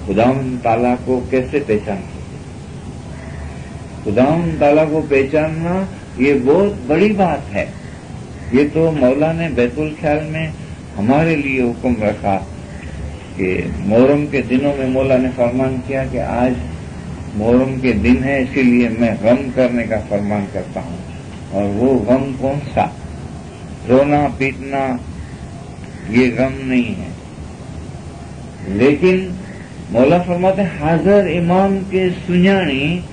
खुदावंद ताला को कैसे पहचान सकते? खुदावंद ताला को पहचानना ये बहुत बड़ी बात है। ये तो मौला ने बैतुल ख्याल में हमारे लिए हुक्म रखा कि मुहर्रम के दिनों में मौला ने फरमान किया कि आज मुहर्रम के दिन है, इसीलिए मैं गम करने का फरमान करता हूँ। और वो गम कौन सा? रोना पीटना ये गम नहीं है, लेकिन मौला फरमाते हाजर इमाम के सुञाणी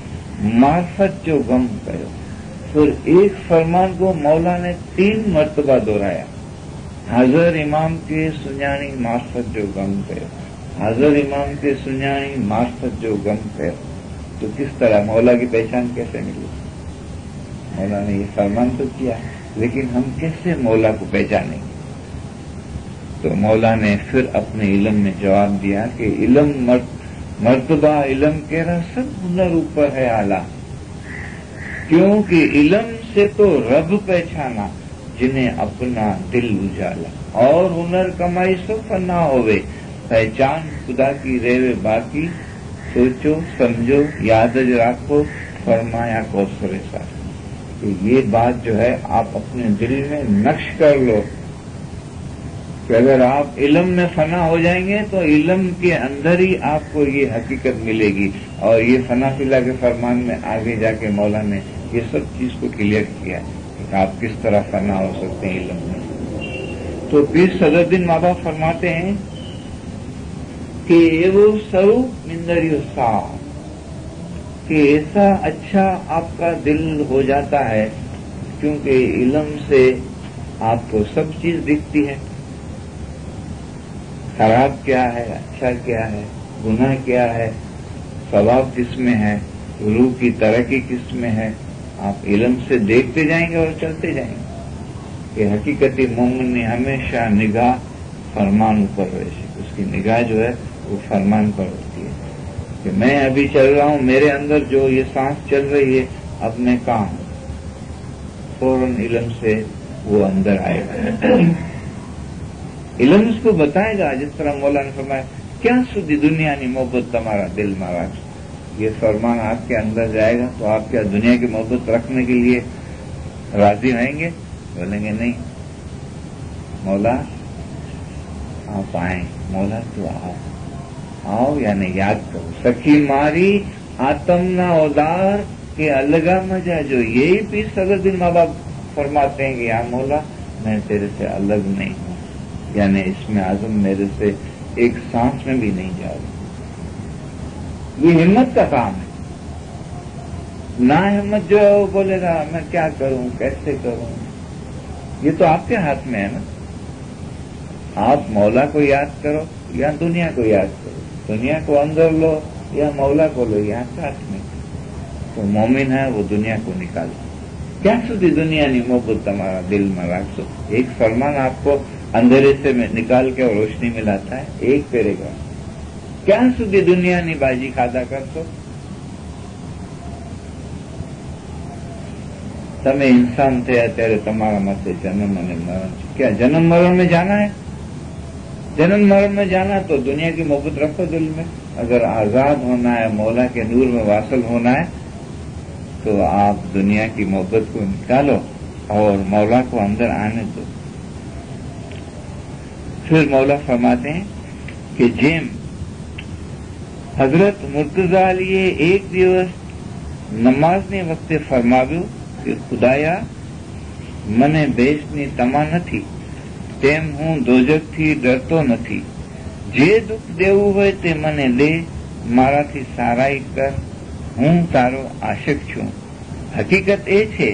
मार्फत जो गम करो। फिर एक फरमान को मौला ने 3 मर्तबा दोहराया, हाजर इमाम के सुञाणी मार्फत जो गम करो, हाजर इमाम के सुञाणी मार्फत जो गम करो। तो किस तरह मौला की पहचान कैसे मिली? मौला ने ये फरमान तो किया, लेकिन हम कैसे मौला को पहचानेंगे? तो मौला ने फिर अपने इल्म में जवाब दिया कि इल्म मर्तबा इल्म के सब हुनर ऊपर है आला, क्योंकि इल्म से तो रब पहचाना जिन्हें अपना दिल उजाला। और हुनर कमाई सो फना होवे, पहचान खुदा की रेवे बाकी, सोचो समझो याद राखो फरमाया कौसरे सा। तो ये बात जो है आप अपने दिल में नक्श कर लो कि अगर आप इल्म में फना हो जाएंगे तो इल्म के अंदर ही आपको ये हकीकत मिलेगी। और ये फना फिला के फरमान में आगे जाके मौला ने ये सब चीज को क्लियर किया कि आप किस तरह फना हो सकते हैं इल्म में। तो पीर सदरुद्दीन माँ बाप फरमाते हैं कि एवो स्वरूप मिंदरियो साफ, कि ऐसा अच्छा आपका दिल हो जाता है क्योंकि इल्म से आपको सब चीज दिखती है। खराब क्या है, अच्छा क्या है, गुनाह क्या है, सवाब किस में है, रूह की तरक्की किस में है, आप इल्म से देखते जाएंगे और चलते जाएंगे। कि हकीकती मोमिन ने हमेशा निगाह फरमान ऊपर रहे, उसकी निगाह जो है वो फरमान पर होती है कि मैं अभी चल रहा हूं, मेरे अंदर जो ये सांस चल रही है अब मैं कहाँ हूं, फौरन इल्म से वो अंदर आएगा। इल्म उसको बताएगा, जिस तरह मौला ने फरमाया क्या सुधी दुनिया नी मोहब्बत तुम्हारा दिल मारा। ये फरमान आपके अंदर जाएगा तो आप क्या दुनिया की मोहब्बत रखने के लिए राजी रहेंगे? बोलेंगे नहीं, मौला आप आए, मौला तो आओ यानी याद करो। सखी मारी आत्म ना उदार के अलगा मजा, जो यही पीर सदरुद्दीन माँ बाप फरमाते हैं कि या मौला मैं तेरे से अलग नहीं हूं, यानी इसमें आजम मेरे से एक सांस में भी नहीं जा रही। ये हिम्मत का काम है। ना हिम्मत जो है वो बोलेगा मैं क्या करूं, कैसे करूं, ये तो आपके हाथ में है ना। आप मौला को याद करो या दुनिया को याद करो, दुनिया को अंदर लो या मौला को लो, यहाँ साथ में। तो मोमिन है वो दुनिया को निकालो। क्या सुधी दुनिया नहीं मोहब्बत तुम्हारा दिल में रखो। एक फरमान आपको अंधेरे से निकाल के और रोशनी में लाता है, एक पैराग्राफ। क्या सुधी दुनिया नहीं बाजी खादा करतो, તમે इंसान थे ત્યારે તમારા માથે जन्म અને मरण। क्या जन्म मरण में जाना है? जन्म मरण में जाना तो दुनिया की मोहब्बत रखो दिल में। अगर आजाद होना है, मौला के नूर में वासल होना है, तो आप दुनिया की मोहब्बत को निकालो और मौला को अंदर आने दो। फिर मौला फरमाते हैं कि जेम हजरत मुर्तजा अलीए एक दिवस नमाजने वक्ते फरमाव्યું કે ખુદાયા મને બેસની તમા નથી, તેમ હું દોજખથી ડરતો નથી। જે દુઃખ દેવું હોય તે મને દે, મારાથી સારાઈ કર, હું તારો આશિક છું। હકીકત એ છે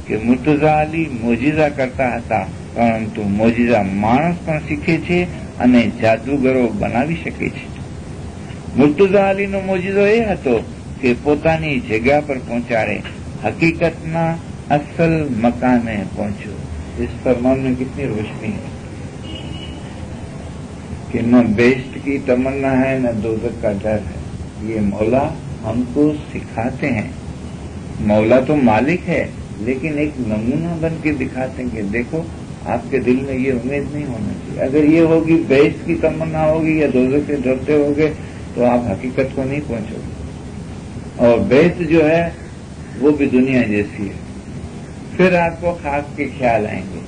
કે મુર્તઝા અલી મોજીઝા કરતા હતા, પરંતુ મોજીઝા માણસ પણ શીખે છે અને જાદુગરો બનાવી શકે છે। મુર્તઝા અલીનો મોજીઝો એ હતો કે પોતાની જગ્યા પર પહોંચાડે, हकीकतना असल मकाने पहुंचो। इस फरमान में कितनी रोशनी है कि न बेस्ट की तमन्ना है न दोजख का डर है। ये मौला हमको सिखाते हैं। मौला तो मालिक है, लेकिन एक नमूना बन के दिखाते हैं कि देखो आपके दिल में ये उम्मीद नहीं होना चाहिए। अगर ये होगी बेस्ट की तमन्ना होगी या दोजख से डरते होगे तो आप हकीकत को नहीं पहुंचोगे। और बेत जो है वो भी दुनिया जैसी है। फिर आपको खाक के ख्याल आएंगे।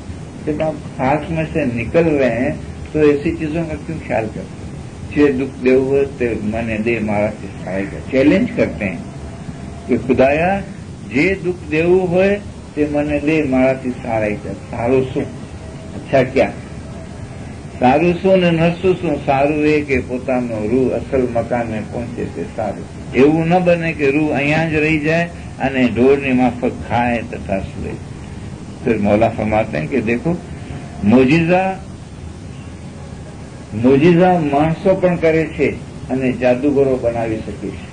जब आप खाक में से निकल रहे हैं तो ऐसी चीजों का क्यों ख्याल करते हैं? जे दुख देव ते मने दे मारा से सहायगा चैलेंज करते हैं कि खुदाया जे दुख देव होय ते मने दे मारा से सहायगा। सारू शू? अच्छा क्या? सारू शू ने नरसू शू? सारू ए के पोतानो रूह असल मकान में पहुंचे ते सारू। એવું ન બને કે રૂહ અહીંયા જ રહી જાય અને ઢોરની માફક ખાए तथा सोए। फिर मौला फरमाते हैं कि देखो मोजिजा माणसो पण करे छे अने जादूगरो बनावी सके छे,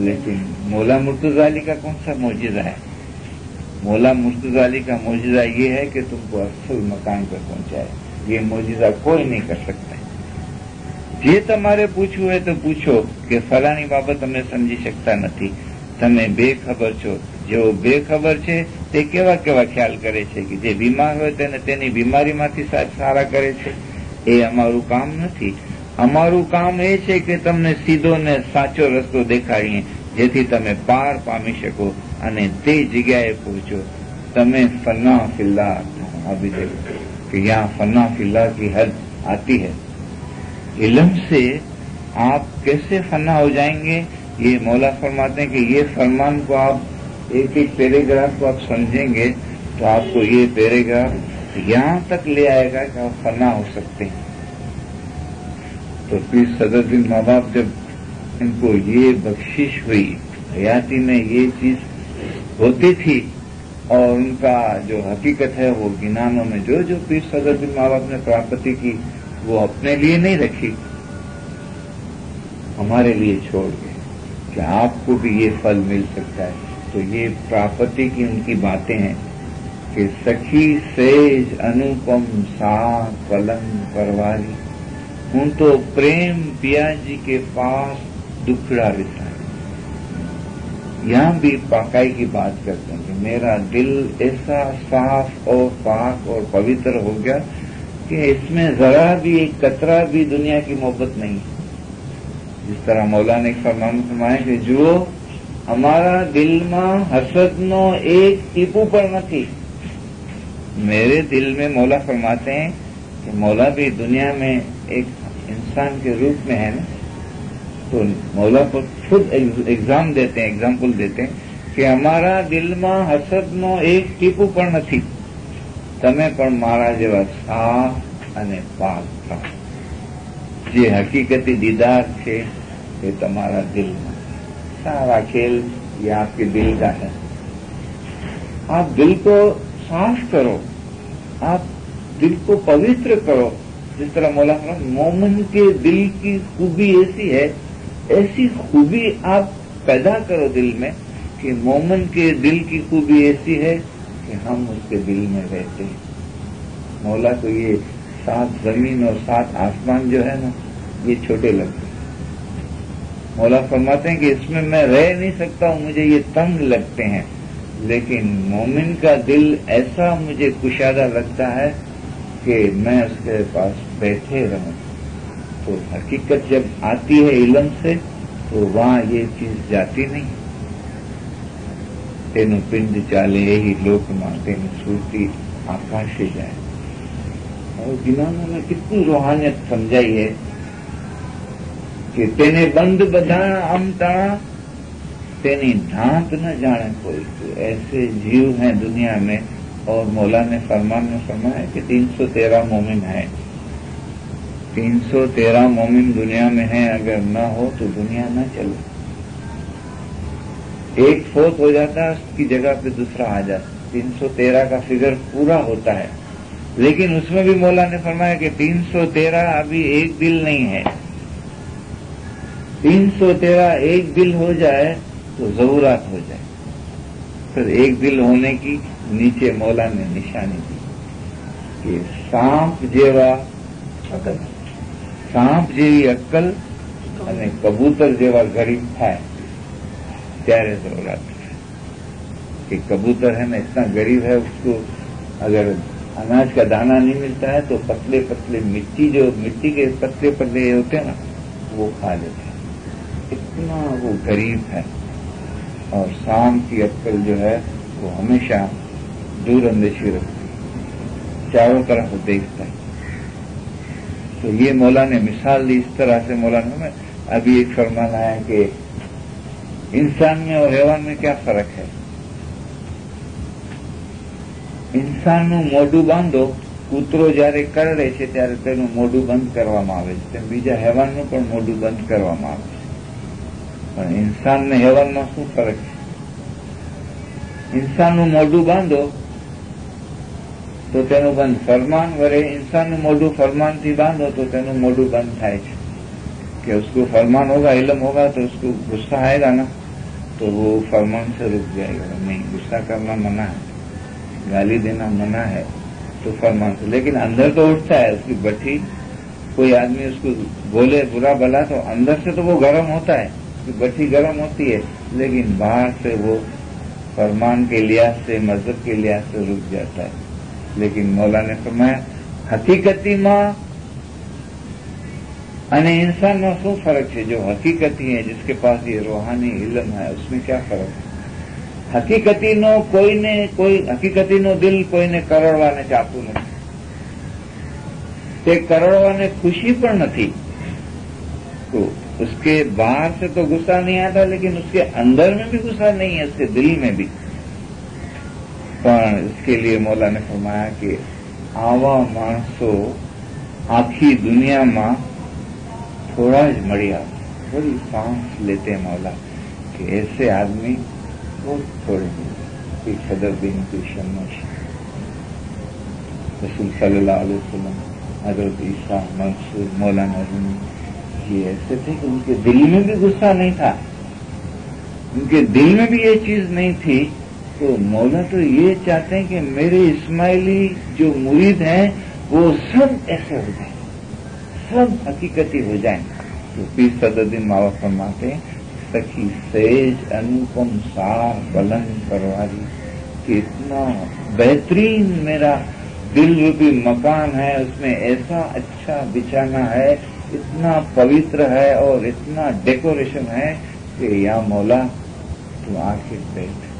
लेकिन मौला मुर्तजा अली का कौन सा मोजिजा है? मौला मुर्तजा अली का मोजिजा ये है कि तुमको असल मकान पर पहुंचाए। ये मोजिजा कोई नहीं कर सकता। જે તમારે પૂછવું હોય તો પૂછો કે ફલાની બાબત તમે સમજી શકતા નથી, તમે બેખબર છો। જેઓ બેખબર છે તે કેવા કેવા ખ્યાલ કરે છે કે જે બીમાર હોય તેને તેની બીમારીમાંથી સારા કરે છે। એ અમારું કામ નથી। અમારું કામ એ છે કે તમને સીધો ને સાચો રસ્તો દેખાડીએ જેથી તમે પાર પામી શકો અને તે જગ્યાએ પહોંચો। તમે ફના ફિલ્લા अभी देखो कि यहाँ फना फिल्ला की हद आती है। इल्म से आप कैसे फना हो जाएंगे? ये मौला फरमाते हैं कि ये फरमान को आप एक एक पैराग्राफ को आप समझेंगे तो आपको ये पैराग्राफ यहाँ तक ले आएगा कि आप फना हो सकते हैं। तो पीर सदरुद्दीन माँ बाप जब इनको ये बख्शिश हुई, हयाती में ये चीज होती थी और उनका जो हकीकत है वो गिनानों में जो जो पीर सदरुद्दीन माँ बाप ने प्राप्ति की वो अपने लिए नहीं रखी, हमारे लिए छोड़ गए कि आपको भी ये फल मिल सकता है। तो ये प्राप्ति की उनकी बातें हैं कि सखी सेज अनुपम सा पलंग परवारी, हूं तो प्रेम पिया जी के पास दुखड़ा विसारी। यहाँ भी पाकाई की बात करते हैं कि मेरा दिल ऐसा साफ और पाक और पवित्र हो गया कि इसमें जरा भी एक कतरा भी दुनिया की मोहब्बत नहीं है। जिस तरह मौला ने फरमान फरमाया कि जो हमारा दिल में हसदनो एक टीपू पर नहीं। मेरे दिल में मौला फरमाते हैं कि मौला भी दुनिया में एक इंसान के रूप में है ना, तो मौला को खुद एग्जाम देते हैं, एग्जाम्पल देते हैं कि हमारा दिल में हसदनो एक टीपू पर नहीं। તમે પણ મારા જેવા સાફ અને પાક થાઓ। જે હકીકતી દીદાર છે એ તમારા દિલમાં। सारा खेल ये आपके दिल का है। आप दिल को साफ करो, आप दिल को पवित्र करो। जिस तरह मौला मोमिन के दिल की खूबी ऐसी है, ऐसी खूबी आप पैदा करो दिल में कि मोमिन के दिल की खूबी ऐसी है कि हम उसके दिल में रहते हैं। मौला को ये 7 जमीन और 7 आसमान जो है ना, ये छोटे लगते हैं। मौला फरमाते हैं कि इसमें मैं रह नहीं सकता हूँ, मुझे ये तंग लगते हैं। लेकिन मोमिन का दिल ऐसा मुझे कुशादा लगता है कि मैं उसके पास बैठे रहूं। तो हकीकत जब आती है इल्म से तो वहां ये चीज जाती नहीं। तेनु पिंड चाले यही लोकमां तेनु सूरती आकाशे जाए। और जिन्होंने में कितनी रूहानियत समझाई है कि तेने बंद बधाण अमता तेनी ढांप न जाने कोई। तो ऐसे जीव हैं दुनिया में। और मौला ने फरमान में फरमाया कि 313 मोमिन है। 313 मोमिन दुनिया में है, अगर न हो तो दुनिया न चले। एक फोत हो जाता है, उसकी जगह पे दूसरा आ जाता। 313 का फिगर पूरा होता है, लेकिन उसमें भी मौला ने फरमाया कि 313 अभी एक दिल नहीं है। 313 एक दिल हो जाए तो जरूरत हो जाए। फिर एक दिल होने की नीचे मौला ने निशानी दी कि सांप जेवा अकल, सांप जेवी अक्कल અને કબૂતર જેવા ગરીબ થાય ત્યારે जरूरत है कि कबूतर है ना इतना गरीब है, उसको अगर अनाज का दाना नहीं मिलता है तो पतले पतले मिट्टी के पतले पतले होते हैं ना वो खा लेते हैं। اتنا وہ غریب ہے، اور شام کی عقل جو ہے وہ ہمیشہ دور اندیشی رکھتی ہے، چاروں طرف دیکھتا ہے۔ تو یہ مولا نے مثال دی، اس طرح سے مولانا میں ابھی ایک فرمان آیا کہ انسان میں اور حیوان میں کیا فرق ہے؟ ઇન્સાનનું મોઢું બાંધો, કૂતરો જ્યારે કરડે છે ત્યારે તેનું મોઢું બંધ કરવામાં આવે છે, તેમ બીજા હેવાનનું પણ મોઢું બંધ કરવામાં આવે છે. પણ ઇન્સાન ને હેવાનમાં શું ફરક છે? ઇન્સાનનું મોઢું બાંધો તો તેનું બંધ, ફરમાન વરે इंसान मोढू फरमान थी बांधो तो तेनु मोढू बंद થાય છે कि उसको फरमान होगा, इल्म होगा तो उसको गुस्सा आएगा ना, तो वो फरमान से रुक जाएगा। नहीं, गुस्सा करना मना है, गाली देना मना है, तो फरमान से। लेकिन अंदर तो उठता है, उसकी बठी कोई आदमी उसको बोले बुरा भला तो अंदर से तो वो गर्म होता है, उसकी बठी गर्म होती है, लेकिन बाहर से वो फरमान के लिहाज से, मजहब के लिहाज से रुक जाता है। लेकिन मौला ने फरमाया हकीकतीમાં અને इंसानમાં શું ફરક છે? जो हकीकती है, जिसके पास ये रूहानी इल्म है, उसमें क्या फर्क है? हकीकतीનો કોઈને કોઈ હકીકતીનો દિલ કોઈને કરડવાને ચાહતું નથી, તે કરડવાને खुशी પણ નથી। तो उसके बाहर से तो गुस्सा नहीं आता, लेकिन उसके अंदर में भी गुस्सा नहीं है, उसके दिल में भी। पर इसके लिए मौला ने फरमाया कि आवा माणसो आखी दुनिया में थोड़ा ज मरिया, थोड़ी सांस लेते मौला कि ऐसे आदमी बहुत थोड़े कोई सदरुद्दीन, कोई शम्मश, रसूल सल्लल्लाहु अलैहि वसल्लम, हजरत ईसा, मंसूर, मौलाना रूमी, ये ऐसे थे कि उनके दिल में भी गुस्सा नहीं था, उनके दिल में भी ये चीज नहीं थी। तो मौला तो ये चाहते हैं कि मेरे इस्माइली जो मुरीद हैं वो सब ऐसे हो जाएं, सब हकीकती हो जाएं। तो पीर सदरुद्दीन बाबा फरमाते हैं, सखी सेज अनुपम सार बुलंद परवारी, कि इतना बेहतरीन मेरा दिल रूपी मकान है, उसमें ऐसा अच्छा बिछाना है, इतना पवित्र है और इतना डेकोरेशन है कि या मौला तू आके बैठ।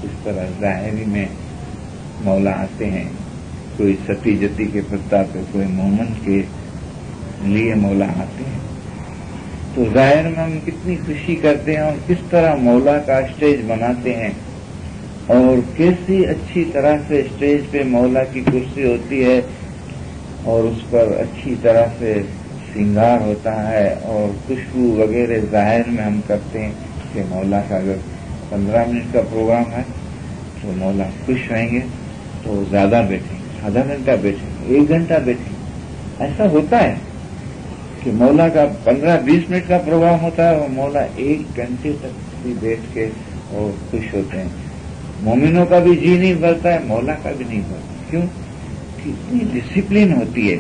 इस तरह जाहिरी में मौला आते हैं, कोई सती जती के प्रताप पे, कोई मोमन के लिए मौला आते हैं। तो जाहिर में हम कितनी खुशी करते हैं और किस तरह मौला का स्टेज बनाते हैं, और कैसी अच्छी तरह से स्टेज पे मौला की कुर्सी होती है और उस पर अच्छी तरह से श्रृंगार होता है और खुशबू वगैरह जाहिर में हम करते हैं कि मौला का अगर 15 मिनट का प्रोग्राम है तो मौला खुश रहेंगे तो ज्यादा बैठेंगे, आधा घंटा बैठेंगे, 1 घंटा बैठेंगे। ऐसा होता है कि मौला का 15-20 मिनट का प्रोग्राम होता है और मौला 1 घंटे तक भी बैठ के और खुश होते हैं। मोमिनों का भी जी नहीं भरता है, मौला का भी नहीं भरता। क्यों? कि इतनी डिसिप्लिन होती है,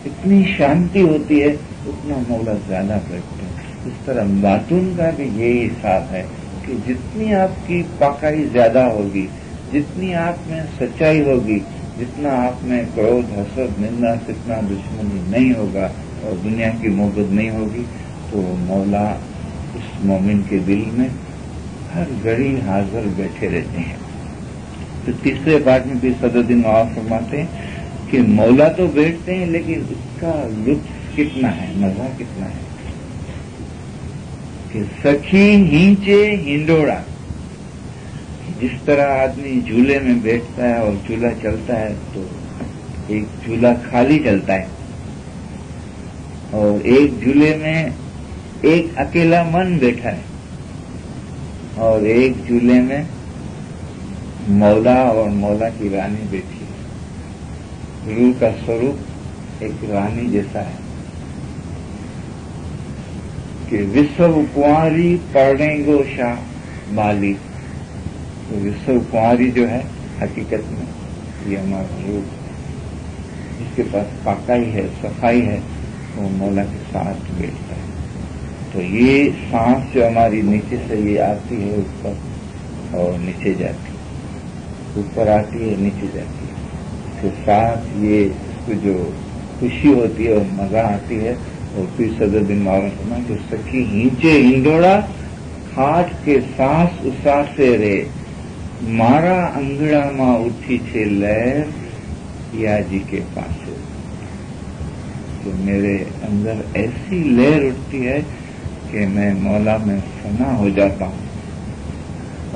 इतनी शांति होती है, उतना मौला ज्यादा बैठते हैं। इस तरह बातून का भी यही हिसाब है कि जितनी आपकी पाकाई ज्यादा होगी, जितनी आप में सच्चाई होगी, जितना आप में क्रोध, हसद, निंदा, फितना, दुश्मनी नहीं होगा और दुनिया की मोहब्बत नहीं होगी, तो मौला उस मोमिन के दिल में हर घड़ी हाजिर बैठे रहते हैं। तो तीसरे पार्ट में भी सदरुद्दीन बाबा फरमाते हैं कि मौला तो बैठते हैं, लेकिन उसका लुत्फ कितना है, मजा कितना है। कि सखी हींचे हिंडोड़ा, जिस तरह आदमी झूले में बैठता है और झूला चलता है तो एक झूला खाली चलता है और एक झूले में एक अकेला मन बैठा है और एक झूले में मौला और मौला की रानी बैठी है। रूह का स्वरूप एक रानी जैसा है कि विश्व कुंवारी पढ़ेंगो शाह माली। तो विश्व कुंवारी जो है हकीकत में ये हमारा रूप, जिसके पास पाकाई है, सफाई है, वो मौला के साथ बैठता है। तो ये सांस जो हमारी नीचे से ये आती है ऊपर और नीचे जाती है, ऊपर आती है नीचे जाती है, उसके साथ ये इसको जो खुशी होती है और मजा आती है और फिर सदरुद्दीन बाबा सुना कि सखी हींचे हिंडोड़ा खाट के सास उसासे रे मारा अंगड़ा उठी छे लहर पियाजी के पास। तो मेरे अंदर ऐसी लहर उठती है कि मैं मौला में फना हो जाता हूँ।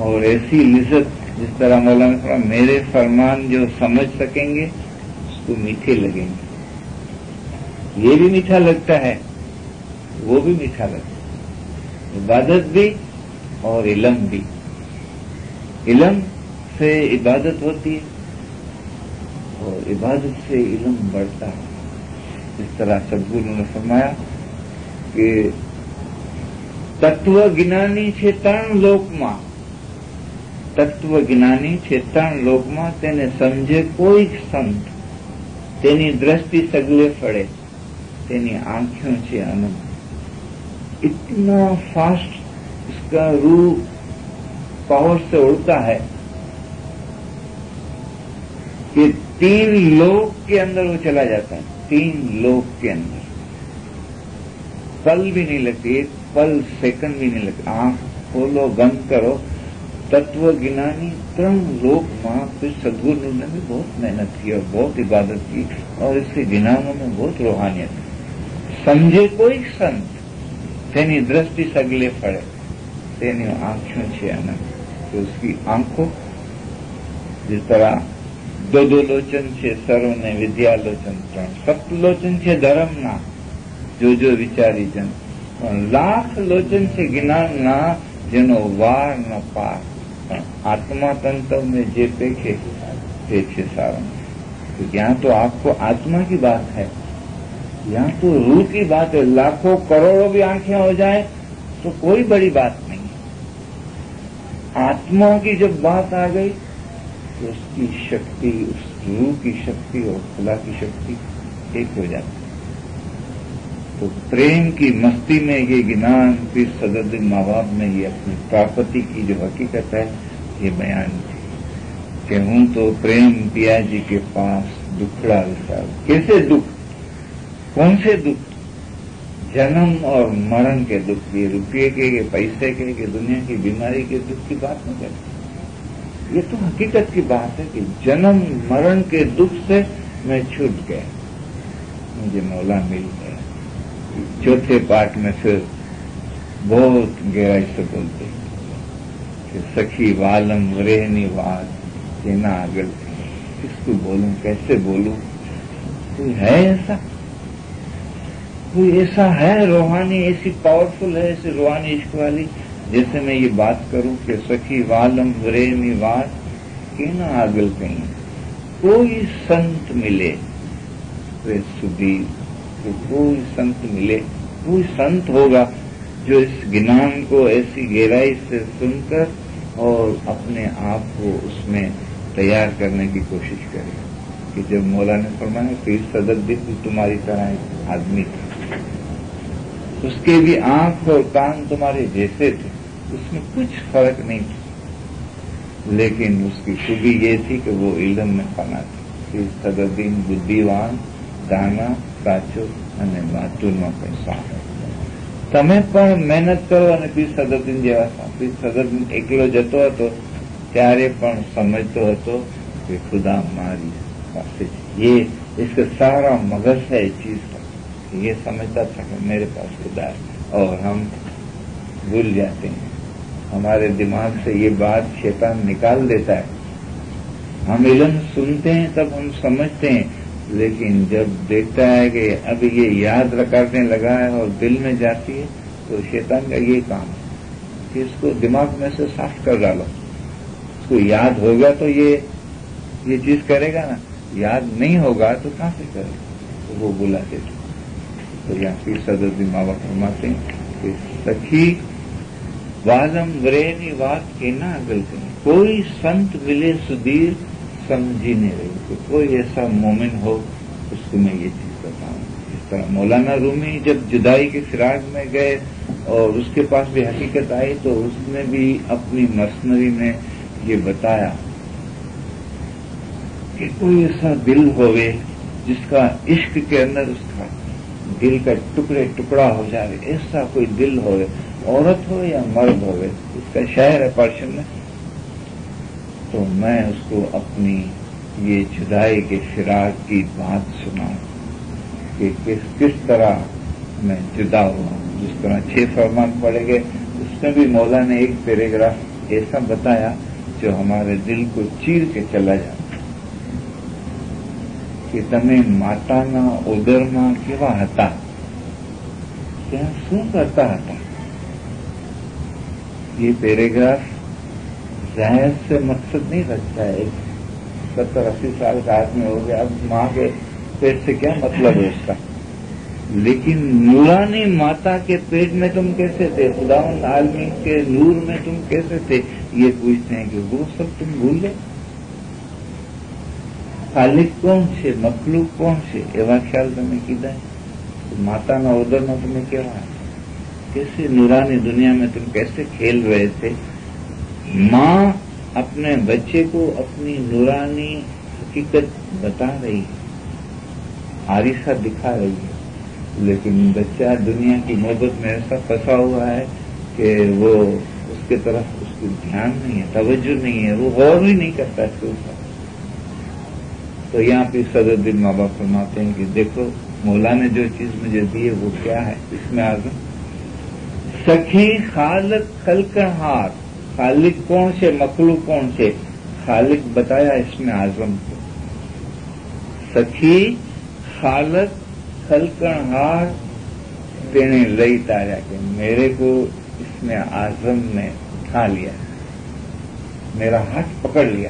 और ऐसी लिज्जत, जिस तरह मौला ने कहा मेरे फरमान जो समझ सकेंगे उसको मीठे लगेंगे। ये भी मीठा लगता है, वो भी मीठा लगता है। इबादत भी और इल्म भी। इल्म से इबादत होती है और इबादत से इल्म बढ़ता है। इस तरह सद्गुरु ने फरमाया कि तत्व ज्ञानी छे त्रण लोकमा, तत्व ज्ञानी छे त्रण लोकमा, तेने समझे कोई संत, तेनी दृष्टि सगले फड़े, तेनी आंखों छे अनंत। इतना फास्ट इसका रूह पावर से उड़ता है कि 3 लोक के अंदर वो चला जाता है। 3 लोक के अंदर पल भी नहीं लगती, एक पल सेकंड भी नहीं लगता। आंख खोलो बंद करो, तत्व ज्ञानी त्रण लोक मां। फिर सद्गुरु ने भी बहुत मेहनत की और बहुत इबादत की और इसके गिनानों में बहुत रूहानियत। समझे कोई संत, तेनी दृष्टि सगले फड़े, तेनी आंखों छे अनंत। तो उसकी आंखों जिस तरह 2 लोचन छे सरो ने विद्यालोचन त्रण, सप्तलोचन छे धर्म ना जो विचारी जन, लाख लोचन छे ज्ञान ना जेनो वार न पार। आत्मा तंत्र में जे पेखे ते छे सारंग। तो यहाँ तो आपको आत्मा की बात है, यहाँ तो रूह की बात है। लाखों करोड़ों भी आंखें हो जाए तो कोई बड़ी बात नहीं। आत्मा की जब बात आ गई तो उसकी शक्ति, उस रूह की शक्ति और खुदा की शक्ति एक हो जाती है। तो प्रेम की मस्ती में ये ज्ञान फिर सदरुद्दीन माँ बाप ने ये अपनी प्राप्ति की जो हकीकत है ये बयान की कि हूं तो प्रेम पिया जी के पास दुखड़ा विचार। कैसे दुख, कौन से दुख? जन्म और मरण के दुख, ये रुपये के पैसे के दुनिया की बीमारी के दुख की बात नहीं करती। ये तो हकीकत की बात है कि जन्म मरण के दुख से मैं छूट गया, मुझे मौला मिल गया। चौथे पाठ में फिर बहुत गहराई से बोलते कि सखी वालम रेहनी वाद तेना आगल। किसको बोलूं, कैसे बोलूं? कोई है ऐसा, कोई ऐसा है रूहानी, ऐसी पावरफुल है, ऐसी रूहानी इश्क वाली, जैसे मैं ये बात करूं कि सखी वालम रेहनी वाद केना आगल कहीं। कोई संत मिले वे सुधीर, तो कोई संत मिले, कोई संत होगा जो इस ज्ञान को ऐसी गहराई से सुनकर और अपने आप को उसमें तैयार करने की कोशिश करे। कि जब मौला ने फरमाया पीर सदरुद्दीन भी तुम्हारी तरह एक आदमी था, उसके भी आंख और कान तुम्हारे जैसे थे, उसमें कुछ फर्क नहीं था, लेकिन उसकी खूबी ये थी कि वो इल्म में फना थी। पीर सदरुद्दीन बुद्धिवान, दाना, સાચો અને માતુરનો પૈસા। તમે પણ મહેનત કરો અને પીર સદરુદ્દીન જેવા છો। પીર સદરુદ્દીન એકલો જતો હતો ત્યારે પણ સમજતો હતો कि खुदा हमारी पास, ये इसका सारा मगज है इस चीज का। ये समझता था कि मेरे पास खुदा है और हम भूल जाते हैं। हमारे दिमाग से ये बात शैतान निकाल देता है। हम इल्म सुनते हैं तब हम समझते हैं, लेकिन जब देखता है कि अब ये याद करने लगा है और दिल में जाती है, तो शैतान का ये काम है कि इसको दिमाग में से साफ कर डालो। इसको याद होगा तो ये चीज करेगा ना, याद नहीं होगा तो कहां से करेगा, तो वो बुला देते। तो यहाँ फिर सदरुद्दीन माँ बाप फरमाते हैं कि सखी वालम वरेनी बात के ना अगल करें। कोई संत मिले सुधीर समझी नहीं रही, तो कोई ऐसा मोमिन हो उसको मैं ये चीज बताऊं। इस तरह मौलाना रूमी जब जुदाई के फिराक में गए और उसके पास भी हकीकत आई, तो उसने भी अपनी मसनवी में ये बताया कि कोई ऐसा दिल होवे जिसका इश्क के अंदर उसका دل کا ٹکڑے ٹکڑا ہو جائے، ایسا کوئی دل ہو، عورت ہو یا مرد ہو، اس کا شاعر ہے پرشن میں، تو میں اس کو اپنی یہ جدائی کے فراق کی بات سناؤں کہ کس طرح میں جدا ہوا. جس طرح 6 فرمان پڑے گئے، اس میں بھی مولا نے ایک پیراگراف ایسا بتایا جو ہمارے دل کو چیر کے چلا جاتا کہ تمہیں ماتانا ادرما کیوا ہتا، کیا سن کرتا ہتا. یہ پیراگراف ظاہر سے مقصد نہیں رکھتا ہے. 70-80 سال کا آدمی ہو گیا، اب ماں کے پیٹ سے کیا مطلب ہے اس کا، لیکن نورانی ماتا کے پیٹ میں تم کیسے تھے، خداوند عالمین کے نور میں تم کیسے تھے، یہ پوچھتے ہیں کہ وہ سب تم بھول گئے. خالق کون سے، مخلوق کون سے، ایوا خیال تمہیں کیدا ہے. ماتا نہ ادھر نہ تمہیں کیا ہے، کیسے نورانی دنیا میں تم کیسے کھیل رہے تھے. ماں اپنے بچے کو اپنی نورانی حقیقت بتا رہی ہے، عارضہ دکھا رہی ہے، لیکن بچہ دنیا کی محبت میں ایسا پھنسا ہوا ہے کہ وہ اس کی طرف اس کو دھیان نہیں ہے، توجہ نہیں ہے، وہ غور بھی نہیں کرتا اس کے اوپر. تو یہاں پہ صدر الدین ماں باپ فرماتے ہیں کہ دیکھو مولا نے جو چیز مجھے دی ہے وہ کیا ہے. اس میں اعظم سخی خالق خلقہار، خالق کون سے، مخلوق کون سے، خالق بتایا اس میں اعظم کو. سخی خالق خلقہار تینے لئی تاریا، کہ میرے کو اس میں اعظم نے اٹھا لیا، میرا ہاتھ پکڑ لیا.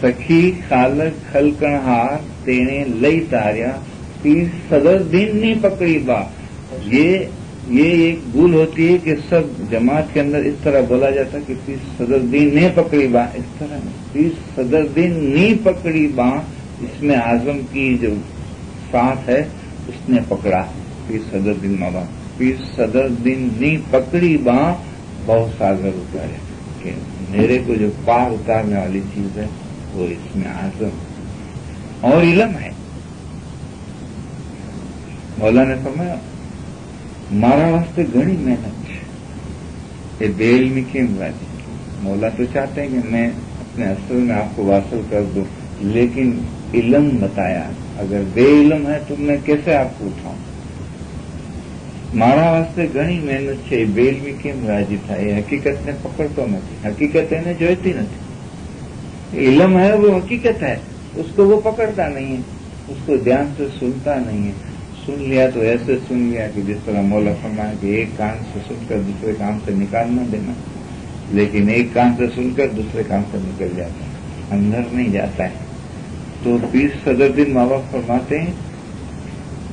سخی خالق خلقہار تینے لئی تاریا، پیر صدر دن نہیں پکڑی با. یہ ایک بھول ہوتی ہے کہ سب جماعت کے اندر اس طرح بولا جاتا کہ پیر صدر دین نہیں پکڑی با، اس طرح نہیں. پیر صدر دین نہیں پکڑی با، اس میں اعظم کی جو سانس ہے اس نے پکڑا. پیر صدر دین ماں، پیر صدر دین نہیں پکڑی با، بہت ساگر اتارے، کہ میرے کو جو پار اتارنے والی چیز ہے وہ اس میں اعظم اور علم ہے. مولا نے فرمایا مارا واسطے گھنی محنت ہے، یہ بے علمی کیوں راضی. مولا تو چاہتے ہیں کہ میں اپنے اصل میں آپ کو واصل کر دوں، لیکن علم بتایا. اگر بے علم ہے تو میں کیسے آپ کو اٹھاؤں. مارا واسطے گھنی محنت ہے، بے علمی کیوں راضی تھا. یہ حقیقت نے پکڑ تو نہیں، حقیقت نے جوتی نہیں. علم ہے وہ حقیقت ہے، اس کو وہ پکڑتا نہیں ہے، اس کو دھیان سے سنتا نہیں ہے. سن لیا تو ایسے سن لیا کہ جس طرح مولا فرمایا کہ ایک کان سے سن کر دوسرے کان سے نکال نہ دینا، لیکن ایک کان سے سن کر دوسرے کان سے نکل جاتا ہے، اندر نہیں جاتا ہے. تو پیر صدر دین ماں باپ فرماتے ہیں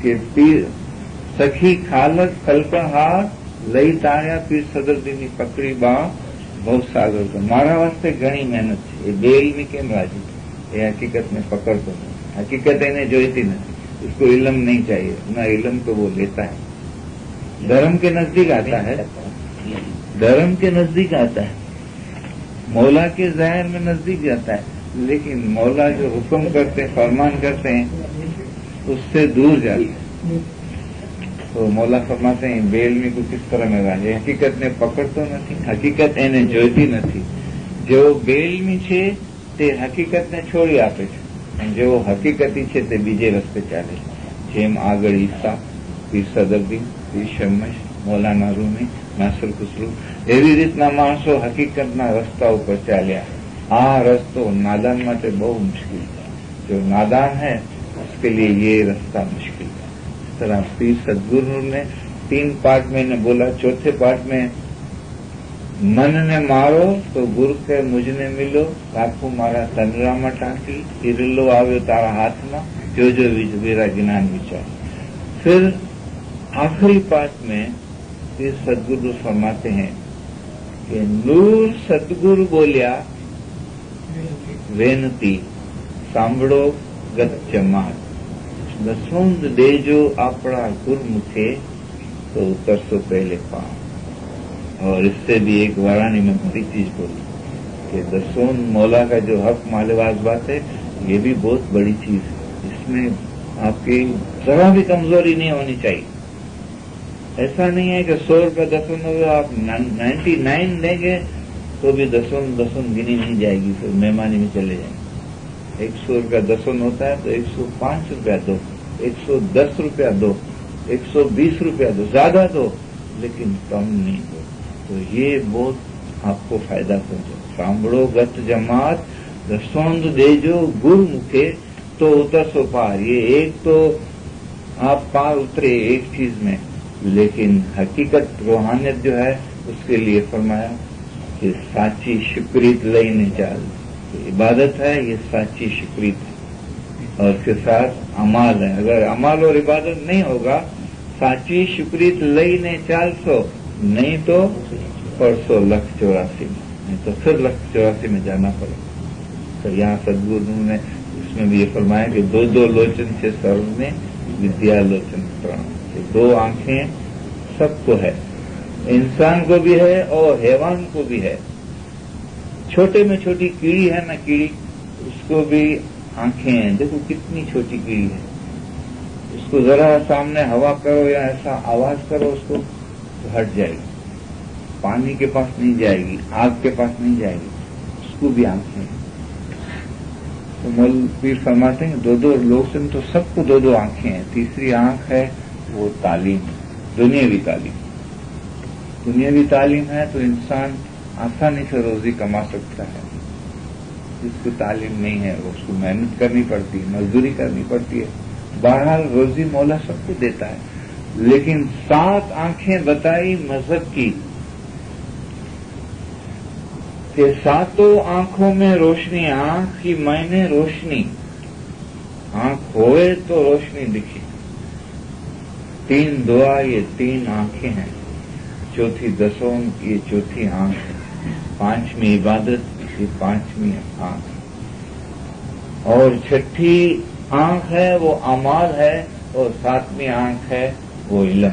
کہ پیر سخی خالق خلقہار لئی تاریا، پیر صدر دین پکڑی با بہت ساگر کو. مارا واسطے گھنی محنت ہے، یہ بے علمی کے راضی، یہ حقیقت میں پکڑ تو نہیں. حقیقت انہیں جوتی نہیں، اس کو علم نہیں چاہیے، نہ علم تو وہ لیتا ہے. دھرم کے نزدیک آتا ہے، دھرم کے نزدیک آتا ہے، مولا کے ظاہر میں نزدیک جاتا ہے، لیکن مولا جو حکم کرتے ہیں، فرمان کرتے ہیں، اس سے دور جاتے ہیں. تو مولا فرماتے ہیں بے علمی کو کس طرح میں راجے. حقیقت نے پکڑ تو نہیں، حقیقت એને જોઈતી નથી. જેઓ બે ઇલ્મી છે તે હકીકતને છોડી આપે છે, જેઓ હકીકતી છે તે બીજે રસ્તે ચાલે છે. જેમ આગળ ઈસા, પીર સદરદી, પીર શમશ, મૌલાના રૂમી, નાસર ખુસરો, એવી રીતના માણસો હકીકતના રસ્તા ઉપર ચાલ્યા. આ રસ્તો નાદાન માટે બહુ મુશ્કેલ છે. જો નાદાન है उसके लिए ये रास्ता मुश्किल है. इस तरह पीर सदगुरु ने 3 पार्ट में ने बोला. चौथे पार्ट में मन ने मारो तो गुरु के मुझने मिलो, રાખું મારા તનરામાં ટાંકી, તિરલો આવ્યો તારા હાથમાં, जो मेरा ज्ञान विचार. फिर आखिरी पार्ट में ये सदगुरु फरमाते हैं कि नूर सदगुरु बोलिया वेनती सांभड़ो गत जमात, दसोंद देजो अपना गुरमुखे तो उतरसो पहले पाँव. और इससे भी एक वाराणी में बड़ी चीज बोली कि दसोंद मौला का जो हक मालेवाज बात है, ये भी बहुत बड़ी चीज है. इसमें आपकी जरा भी कमजोरी नहीं होनी चाहिए। ऐसा नहीं है कि 100 रुपये दसवन होगा, आप 99 देंगे तो भी दसवन गिनी नहीं जाएगी, फिर मेहमानी में चले जाएंगे। 100 रुपया दसवन होता है तो 105 रुपया दो, 110 रुपया दो, 120 रुपया दो, ज्यादा दो लेकिन कम नहीं दो। तो ये बहुत आपको फायदा पहुंचे। सांभळो गत जमात दसोंद देजो गुरु मुखे तो उतर सो पार। ये एक तो आप पार उतरे एक चीज में, लेकिन हकीकत रूहानियत जो है उसके लिए फरमाया कि साची शुक्रीत लईने चाल। इबादत है ये साची शुक्रीत है, और उसके साथ अमाल है। अगर अमाल और इबादत नहीं होगा, साची शुक्रीत लईने चाल सो, नहीं तो परसों 184 में, नहीं तो फिर 184 में जाना पड़ेगा। तो यहाँ सदगुरु ने इसमें भी ये फरमाया कि दो लोचन से सर्व में विद्या लोचन प्राण। 2 आंखें सबको है, इंसान को भी है और हैवान को भी है। छोटे में छोटी कीड़ी है ना, कीड़ी, उसको भी आंखें हैं। देखो कितनी छोटी कीड़ी है, उसको जरा सामने हवा करो या ऐसा आवाज करो उसको तो हट जाएगी, पानी के पास नहीं जाएगी, आग के पास नहीं जाएगी, उसको भी आंखें हैं। तो मौलवी पीर फरमाते हैं 2 लोचन तो सबको 2 आंखें हैं। तीसरी आंख है वो तालीम, दुनियावी तालीम। दुनियावी तालीम है तो इंसान आसानी से रोजी कमा सकता है। जिसको तालीम नहीं है उसको मेहनत करनी पड़ती है, मजदूरी करनी पड़ती है। बहरहाल रोजी मौला सबको देता है, लेकिन 7 आंखें बताई मजहब की कि 7 आंखों में रोशनी। आंख की मायने रोशनी, आंख होए तो रोशनी दिखी। 3 दुआ ये 3 आंखें हैं, चौथी दसों ये चौथी आंख है, 5वीं इबादत ये 5वीं आंख, और 6ठी आंख है वो अमाल है, और 7वीं आंख है वो इल्म।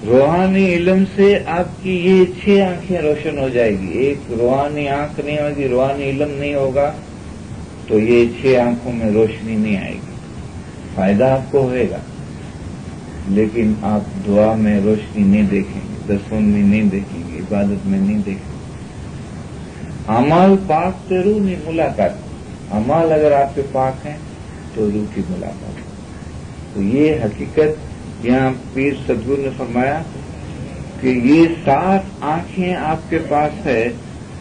रूहानी इल्म से आपकी ये 6 आंखें रोशन हो जाएगी। एक रूहानी आंख नहीं होगी, रूहानी इल्म नहीं होगा तो ये 6 आंखों में रोशनी नहीं आएगी। फायदा आपको होएगा, लेकिन आप दुआ में रोशनी नहीं देखेंगे, दसों में नहीं देखेंगे, इबादत में नहीं देखेंगे। अमाल पाक से रूह की मुलाकात। अमाल अगर आपके पाक हैं तो रूह की मुलाकात। तो ये हकीकत यहाँ पीर सदगुरु ने फरमाया कि ये 7 आंखें आपके पास है,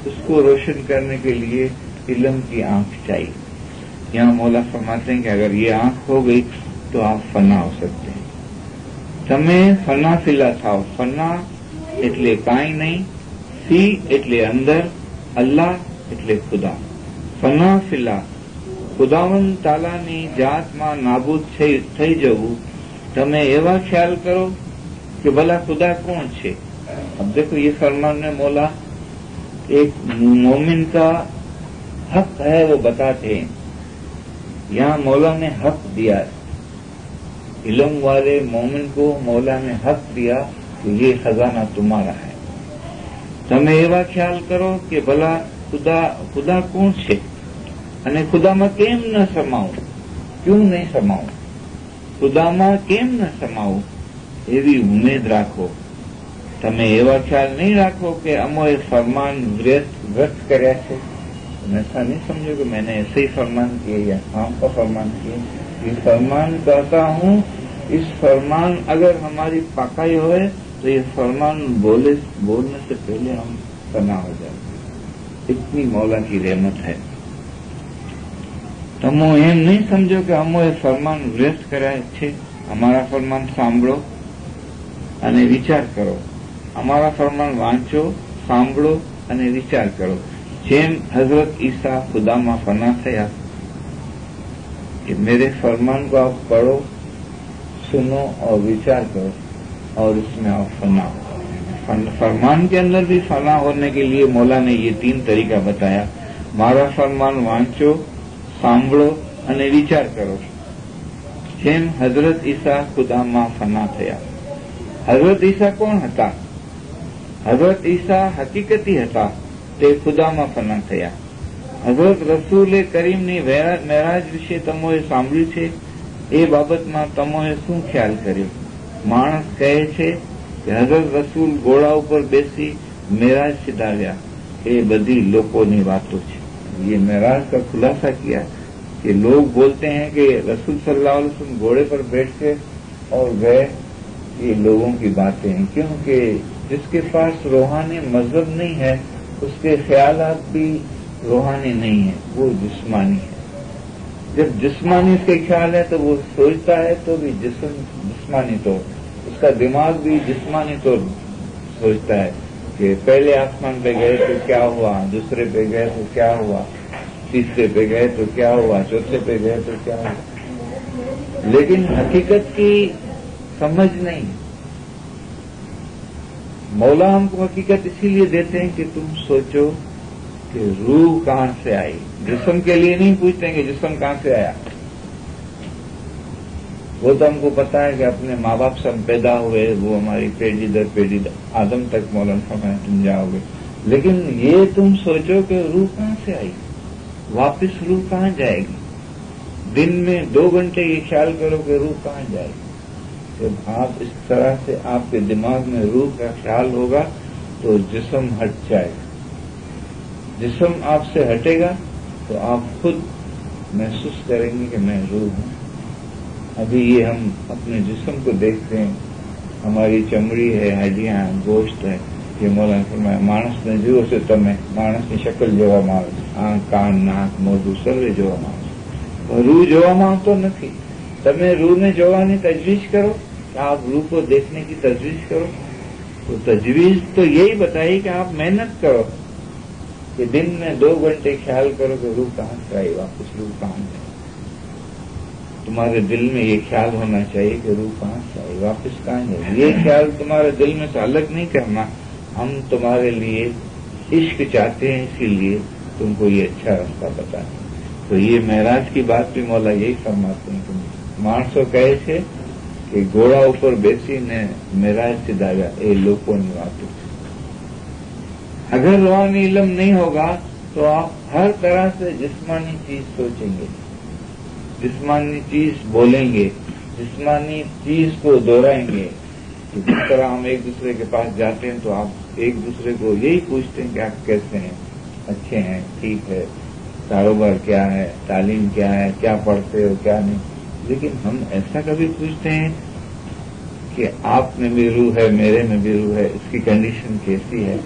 उसको रोशन करने के लिए इल्म की आंख चाहिए। यहाँ मौला फरमाते हैं कि अगर ये आंख हो गई तो आप फना हो सकते हैं। તમે ફના થાઓ। ફના એટલે કાંઈ નહીં, સી એટલે અંદર, અલ્લાહ એટલે ખુદા। ફના ફિલા ખુદાવંદ તાલાની જાતમાં નાબૂદ થઈ જવું। તમે એવા ખ્યાલ કરો कि भला खुदा कौन है। अब देखो ये फरमान में मौला एक मोमिन का हक है वो बताते हैं। यहाँ मौला ने हक दिया है, इल्म वाले मोमिन को मौला ने हक दिया कि ये खजाना तुम्हारा है। તમે એવા ખ્યાલ કરો કે ભલા ખુદા કોણ છે અને ખુદામાં કેમ ન સમાવું, ક્યું નહીં સમાવું, ખુદામાં કેમ ન સમાવું એવી ઉમેદ રાખો। તમે એવા ખ્યાલ નહીં રાખો कि અમોએ ફરમાન વ્યસ્ત કર્યા છે। ऐसा नहीं समझो कि मैंने ऐसे ही फरमान किए या शाम का फरमान किए। ये फरमान कहता हूँ, इस फरमान अगर हमारी पाकाई होए तो ये फरमान बोलने से पहले हम फना हो जाए। इतनी मौला की रहमत है। तमो एम नहीं समझो कि अमोए फरमान व्यस्त કર્યા છે। અમારા ફરમાન સાંભળો અને વિચાર કરો। અમારા ફરમાન વાંચો, સાંભળો અને વિચાર કરો। જેમ हजरत ईसा खुदा में फना थया कि मेरे फरमान को आप पढ़ो, सुनो और विचार करो और इसमें आप फना हो। फरमान के अंदर भी फना होने के लिए मौला ने ये 3 तरीका बताया। मारा फरमान वांचो, सांभळो અને વિચાર કરો। જેમ हजरत ईसा खुदा में फना थया। हजरत ईसा कौन हता? हजरत ईसा हकीकती हता, તે ખુદામાં ફના થયા। હઝરત રસૂલે કરીમની મેરાજ વિશે તમોએ સાંભળ્યું છે એ બાબતમાં તમોએ શું ખ્યાલ કર્યો? માણસ કહે છે કે હઝરત રસૂલ ઘોડા ઉપર બેસી मेराज सिधाव्या, ये बदी लोगों की बातों है। ये मेराज का खुलासा किया कि लोग बोलते हैं कि रसूल सल्लल्लाहु अलैहि वसल्लम घोड़े पर बैठ के और गए, ये लोगों की बातें हैं, क्योंकि जिसके पास रूहानी मजहब नहीं है उसके ख्यालात भी रूहानी नहीं है, वो जिस्मानी है। जब जिस्मानी उसके ख्याल है तो वो सोचता है तो भी जिस्मानी तौर, उसका दिमाग भी जिस्मानी तौर सोचता है कि पहले आसमान पे गए तो क्या हुआ, दूसरे पे गए तो क्या हुआ, तीसरे पे गए तो क्या हुआ, चौथे पे गए तो क्या हुआ। लेकिन हकीकत की समझ नहीं। मौला हमको हकीकत इसीलिए देते हैं कि तुम सोचो कि रूह कहां से आई। जिस्म के लिए नहीं पूछते कि जिस्म कहां से आया, वो तो हमको पता है कि अपने माँ बाप से हम पैदा हुए, वो हमारी पीढ़ी दर पीढ़ी आदम तक मौलाना फरमाए तुम जाओगे। लेकिन ये तुम सोचो कि रूह कहां से आई, वापस रूह कहां जाएगी। दिन में 2 घंटे ये ख्याल करो कि रूह कहां जाएगी। जब आप इस तरह से आपके दिमाग में रूह का ख्याल होगा तो जिस्म हट जाएगा। जिस्म आपसे हटेगा तो आप खुद महसूस करेंगे कि मैं रूह हूं। अभी ये हम अपने जिस्म को देखते हैं, हमारी चमड़ी है, हड्डियां, गोश्त है। ये मौलाना फरमाया माणस ने जीवो से तमे माणसની શક્લ જોવા માંગે, આંખ, કાન, નાક, મોઢું સર્વે જોવા માંગે, રૂહ જોવા માંગતો નથી। તમે रूह જોવાની તજવીજ કરો, आप रूह को देखने की तजवीज करो। तो तजवीज तो यही बताई कि आप मेहनत करो कि दिन में 2 घंटे ख्याल करो कि रूह कहां से आई, वापस रूह कहां से। तुम्हारे दिल में ये ख्याल होना चाहिए कि रूह कहां से आई, वापस कहां जाए। ये ख्याल तुम्हारे दिल में से अलग नहीं करना। हम तुम्हारे लिए इश्क चाहते हैं, इसीलिए तुमको ये अच्छा रास्ता बताएं। तो ये महराज की बात भी मौला यही फरमाते हैं कि माणसो कहे छे कि घोड़ा ऊपर बेसीने महराज सिधाव्या, ए लोकोनी वातो। अगर रूहानी इल्म नहीं होगा तो आप हर तरह से जिस्मानी चीज सोचेंगे, जिस्मानी चीज बोलेंगे, जिस्मानी चीज को दोहराएंगे। जिस तरह हम एक दूसरे के पास जाते हैं तो आप एक दूसरे को यही पूछते हैं कि आप कैसे हैं, अच्छे हैं, ठीक है, कारोबार क्या है, तालीम क्या है, क्या पढ़ते हो, क्या नहीं। लेकिन हम ऐसा कभी पूछते हैं कि आप में भी रूह है, मेरे में भी रूह है, इसकी कंडीशन कैसी है।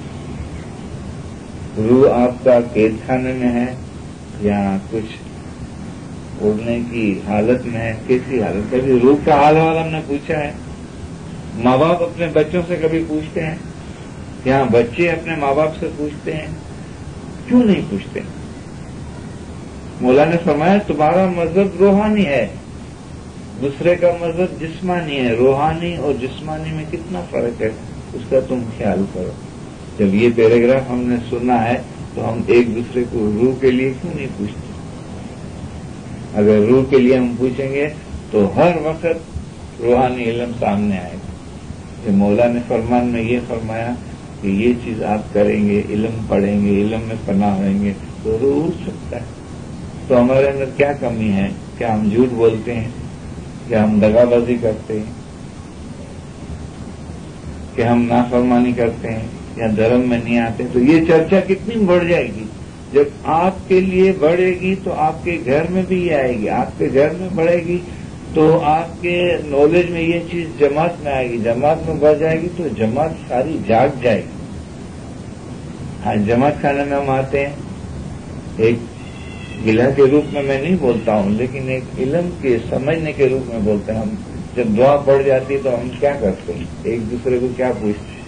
रूह आपका कैद खाने में है या कुछ उड़ने की हालत में है, कैसी हालत। कभी रूह का हाल हमने पूछा है? माँ बाप अपने बच्चों से कभी पूछते हैं? यहाँ बच्चे अपने माँ बाप से पूछते हैं? क्यों नहीं पूछते? मौला ने फरमाया तुम्हारा मजहब रूहानी है, दूसरे का मजहब जिस्मानी है। रूहानी और जिस्मानी में कितना फर्क है उसका तुम ख्याल करो। जब ये पैराग्राफ हमने सुना है तो हम एक दूसरे को रूह के लिए क्यों नहीं पूछते? अगर रूह के लिए हम पूछेंगे तो हर वक्त रूहानी इल्म सामने आएगा। कि मौला ने फरमान में ये फरमाया कि ये चीज आप करेंगे, इल्म पढ़ेंगे, इल्म में पनाह होंगे तो रूह उठ सकता है। तो हमारे अंदर क्या कमी है? क्या हम झूठ बोलते हैं? क्या हम दगाबाजी करते हैं? क्या हम नाफरमानी करते हैं या धर्म में नहीं आते? तो ये चर्चा कितनी बढ़ जाएगी। जब आपके लिए बढ़ेगी तो आपके घर में भी ये आएगी। आपके घर में बढ़ेगी तो आपके नॉलेज में ये चीज जमात में आएगी। जमात में बढ़ जाएगी तो जमात सारी जाग जाएगी। आज जमात खाने में हम आते हैं, एक गिला के रूप में मैं नहीं बोलता हूं, लेकिन एक इल्म के समझने के रूप में बोलते हैं। हम जब दुआ पड़ जाती है तो हम क्या करते हैं? एक दूसरे को क्या पूछते हैं?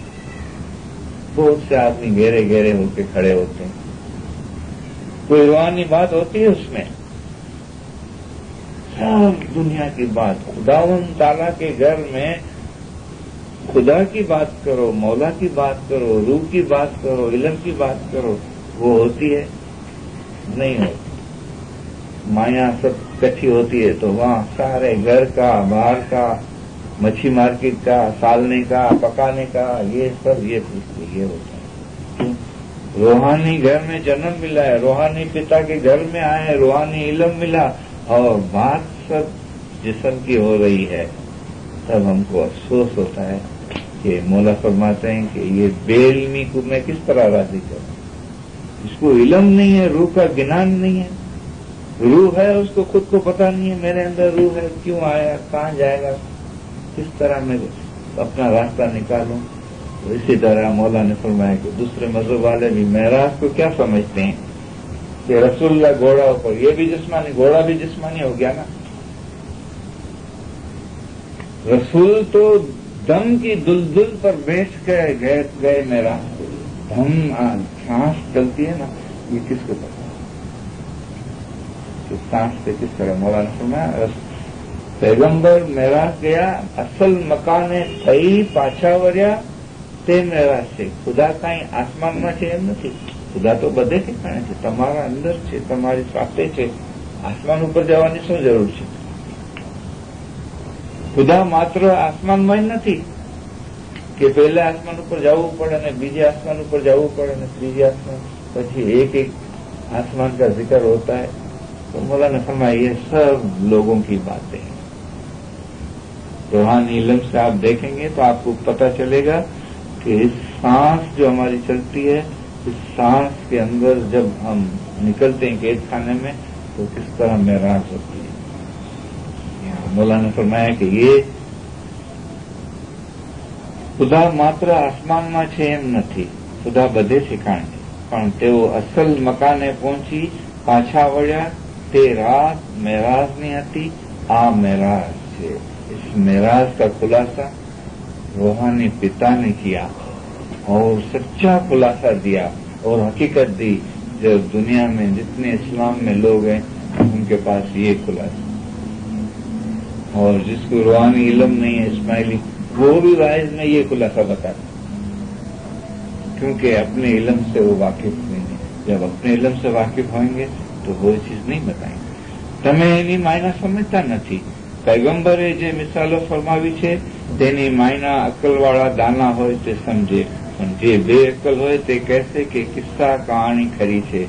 बहुत से आदमी घेरे घेरे होके खड़े होते हैं। कोई रूहानी बात होती है उसमें? सब दुनिया की बात। खुदावन ताला के घर में खुदा की बात करो, मौला की बात करो, रूह की बात करो, इल्म की बात करो, वो होती है? नहीं होती। माया सब इकट्ठी होती है तो वहां सारे घर का, बाहर का, मच्छी मार्केट का, सालने का, पकाने का, ये सब ये पूछते ये होता है। रूहानी घर में जन्म मिला है, रूहानी पिता के घर में आए, रूहानी इल्म मिला और बात सब जिस्म की हो रही है, तब हमको अफसोस होता है कि मौला फरमाते हैं कि ये बेइल्मी को मैं किस तरह राजी करूं। इसको इल्म नहीं है, रूह का ज्ञान नहीं है। रूह है, उसको खुद को पता नहीं है मेरे अंदर रूह है, क्यों आया, कहाँ जाएगा, किस तरह मैं अपना रास्ता निकालूं। तो इसी तरह मौला ने फरमाया कि दूसरे मजहब वाले भी मेराज को क्या समझते हैं कि रसूलुल्लाह घोड़ा ऊपर, ये भी जिस्मानी, घोड़ा भी जिस्मानी हो गया ना। रसूल तो दम की दुलदुल पर बैठ गए मेरा दम, सांस चलती है ना, ये किसको पता, तो सांस से किस तरह। मौला ने फरमाया पैगंबर मेराज गया, असल मकाने थई पाछा वर्या તે મેરાજ છે। ખુદા કાંઈ આસમાનમાં છે એમ નથી, ખુદા તો બધે ઠેકાણે છે, તમારા અંદર છે, તમારી સાથે છે। આસમાન ઉપર જવાની શું જરૂર છે? ખુદા માત્ર આસમાનમાં જ નથી કે પહેલા આસમાન ઉપર જવું પડે અને બીજે આસમાન ઉપર જવું પડે અને ત્રીજે આસમાન, પછી एक एक आसमान का जिक्र होता है। तो मौला ने फरमाया ये सब लोगों की बातें हैं। रूहानी इल्म से आप देखेंगे तो आपको पता चलेगा कि इस सांस जो हमारी चलती है, इस सांस के अंदर जब हम निकलते हैं कैद खाने में तो किस तरह मेराज होती है। मौला ने फरमाया कि ये खुदा मात्र आसमाનમાં છે એમ નથી, खुदा બધે ઠેકાણે છે, પણ તેઓ અસલ મકાને પહોંચી પાછા વળ્યા તે રાત મેરાજની હતી। આ મેરાજ છે। इस मेराज का खुलासा रूहानी पिता ने किया और सच्चा खुलासा दिया और हकीकत दी। जो दुनिया में जितने इस्लाम में लोग हैं उनके पास ये खुलासा, और जिसको रूहानी इल्म नहीं है इस्माइली, वो भी वाइज में ये खुलासा बताता, क्योंकि अपने इल्म से वो वाकिफ नहीं है। जब अपने इल्म से वाकिफ होंगे तो वो चीज नहीं बताएंगे। તમે એની માયના સમજતા નથી। पैगंबरे जे मिसालो फरमावी छे तेनी मायना अकलवाळा दाना होय ते समझे, पण जे बेअकल होय ते कहेसे कि किस्सा कहानी खरी छे।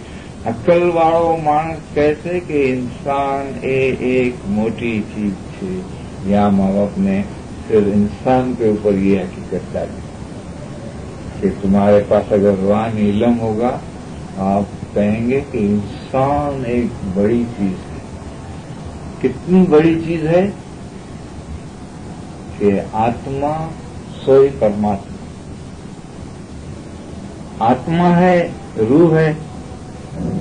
अकलवाळो माणस कहेसे कि इंसान एक मोटी चीज छे। या माँ बाप ने फिर इंसान के ऊपर ये हकीकत डाली कि तुम्हारे पास अगर रूहानी इल्म होगा आप कहेंगे कि इंसान एक बड़ी चीज है। कितनी बड़ी चीज है कि आत्मा सोई परमात्मा, आत्मा है, रूह है,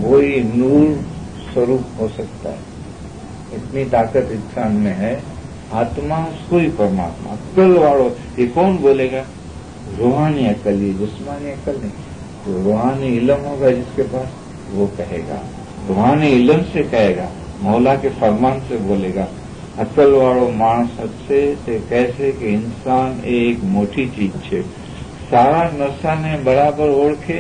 वही नूर स्वरूप हो सकता है। इतनी ताकत इंसान में है। आत्मा सोई परमात्मा, अक्ल वालों, ये कौन बोलेगा? रूहानी अक्ल, ये जिस्मानी अक्ल नहीं। तो रूहानी इल्म होगा जिसके पास, वो कहेगा, रूहानी इल्म से कहेगा, मौला के फरमान से बोलेगा। अक्ल वालों माणस हदसे ते कैसे कि इंसान एक मोटी चीज छे। सारा नशा ने बराबर ओळखे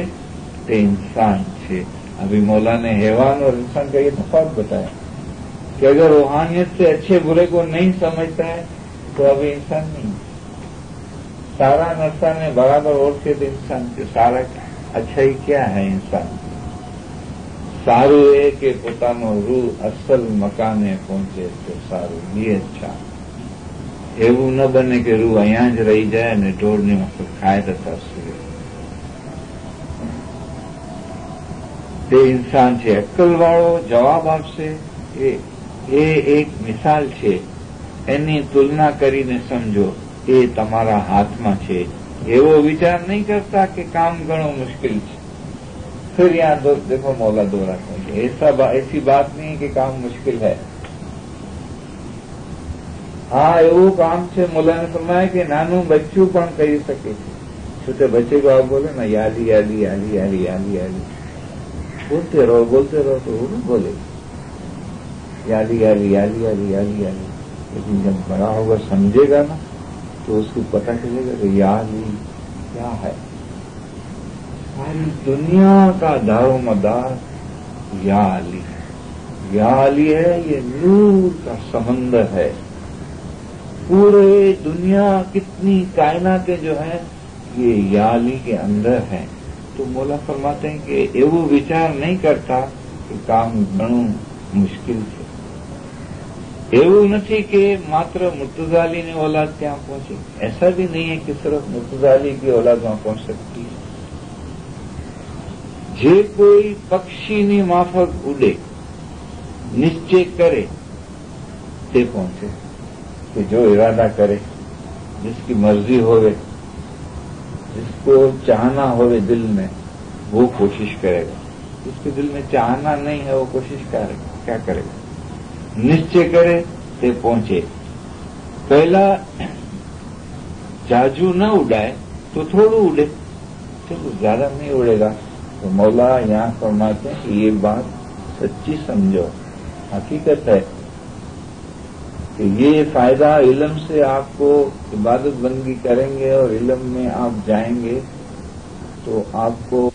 ते इंसान छे। अभी मौला ने हैवान और इंसान का ये तफावत बताया कि अगर रूहानियत से अच्छे बुरे को नहीं समझता है तो अभी इंसान नहीं। सारा नशा ने बराबर ओळखे तो इंसान के सारा अच्छा ही क्या है इंसान। सारू है कि પોતાનો રૂહ અસલ મકાને પહોંચે તો સારું, એ અચ્છા। એવું ન બને કે રૂહ અહીંયા જ રહી જાય અને ઢોરની વખત ખાય તથા સુરે। તે ઇન્સાન છે। અક્કલવાળો જવાબ આપશે એ એક મિસાલ છે, એની તુલના કરીને સમજો, એ તમારા હાથમાં છે। એવો વિચાર નહીં કરતા કે કામ ઘણો મુશ્કેલ છે। फिर यहाँ देखो मौला दोहराते हैं, ऐसी बात नहीं कि काम मुश्किल है। हाँ એવું કામ છે। मौला ने फरमाया कि नानू बच्चू पण કરી શકે છે। छोटे बच्चे को आप बोले ना याली याली याली याली याली याली, बोलते रहो तो वो नहीं बोले याली याली याली याली याली याली। लेकिन जब बड़ा होगा समझेगा ना तो उसको पता चलेगा कि याली क्या है। सारी दुनिया का दारो मदार या अली है, या अली है। ये नूर का समंदर है। पूरे दुनिया कितनी कायनातें जो है ये या अली के अंदर है। तो मौला फरमाते हैं कि एवं विचार नहीं करता कि काम घणो मुश्किल है। એવું નથી کہ માત્ર મુર્તઝાલીની औलाद ત્યાં પહોંચે. ऐसा भी नहीं है कि सिर्फ मुर्तज़ाली की औलाद वहां पहुंच सकती है. જે કોઈ પક્ષીની માફક ઉડે નિશ્ચય કરે તે પહોંચે. کہ جو ارادہ کرے, جس کی مرضی ہوئے, جس کو چاہنا ہوئے دل میں, وہ کوشش کرے گا. جس کے دل میں چاہنا نہیں ہے وہ کوشش کیا کرے گا؟ نشچے کرے تے پہنچے. پہلا جاجو نہ اڑائے تو تھوڑو اڑے, چلو زیادہ نہیں اڑے گا. تو مولا یہاں فرماتے ہیں کہ یہ بات سچی سمجھو, حقیقت ہے کہ یہ فائدہ علم سے آپ کو عبادت بندگی کریں گے اور علم میں آپ جائیں گے تو آپ کو